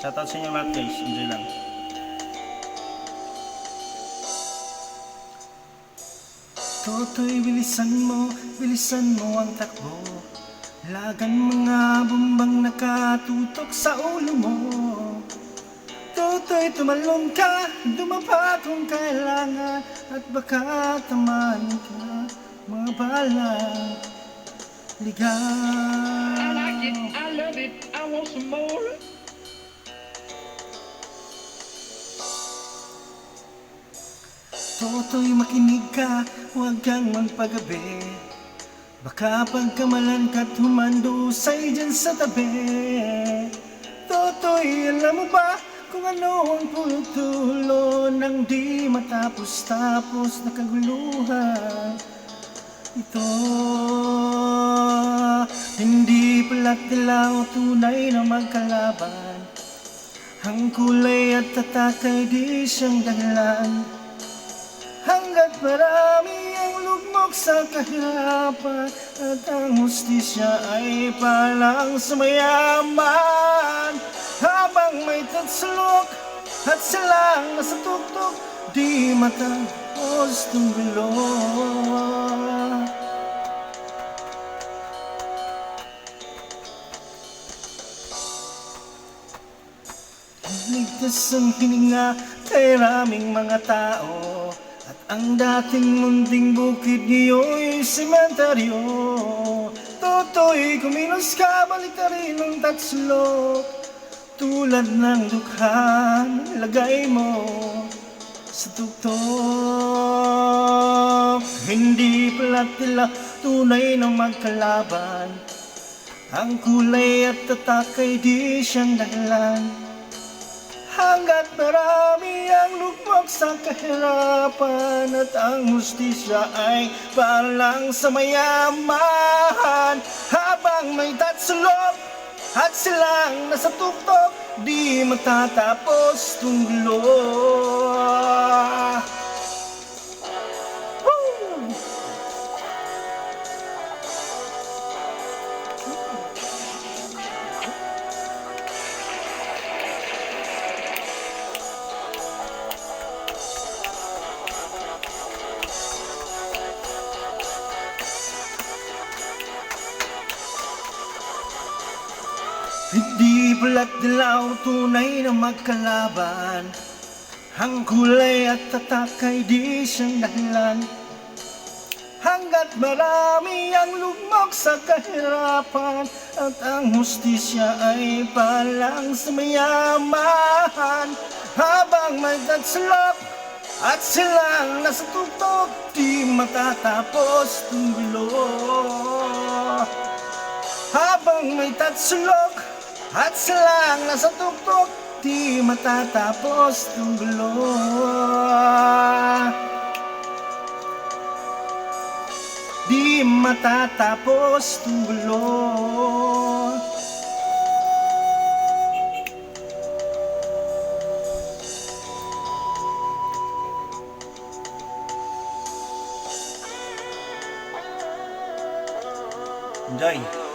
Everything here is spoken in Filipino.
Shoutout sa inyo lahat guys, enjoy lang. Toto'y bilisan mo ang takbo. Lagan mga bumbang nakatutok sa ulo mo. Toto'y tumalon ka, dumapa kung kailangan. At baka tamaan ka, mga bala. Ligaw. I like it, I love it, I want some more. Toto'y makinig ka, huwag kang magpagabi. Baka pagkamalan ka't humandusay dyan sa tabi. Toto'y alam mo ba kung ano ang pulot-dulo ng di matapos-tapos na kaguluhan? Ito, hindi pala't dilaw, tunay na magkalaban. Ang kulay at tatak ay di siyang dahilan. Hanggat marami ang lugmok sa kahirapan at ang hustisya ay palang sa mayaman. Habang may tatsulok at silang nasa tuktok, di matapos tong gulo. Ligtas ang hininga kay raming mga tao. At ang dating munting bukid niyo'y sementeryo. Toto'y kumilos ka, balik ka rin ng tatsulok. Tulad ng dukha, lagay mo sa tuktok. Hindi pala't tila, tunay na magkalaban. Ang kulay at tatak ay di siyang dahilan. Hanggat marami ang lugmok sa kahirapan at ang hustisya ay parang sa mayaman. Habang may tatsulok at silang nasa tuktok, di matatapos tong gulo. Hindi pala't dilaw, tunay na magkalaban. Ang kulay at tatak ay di siyang dahilan. Hanggat marami ang lugmok sa kahirapan at ang hustisya ay palang sa mayaman. Habang may tatsulok at silang nasa tuktok, di matatapos tong gulo. Habang may tatsulok at silang nasa tuktok, di matatapos tong gulo. Di matatapos tong gulo. Enjoy.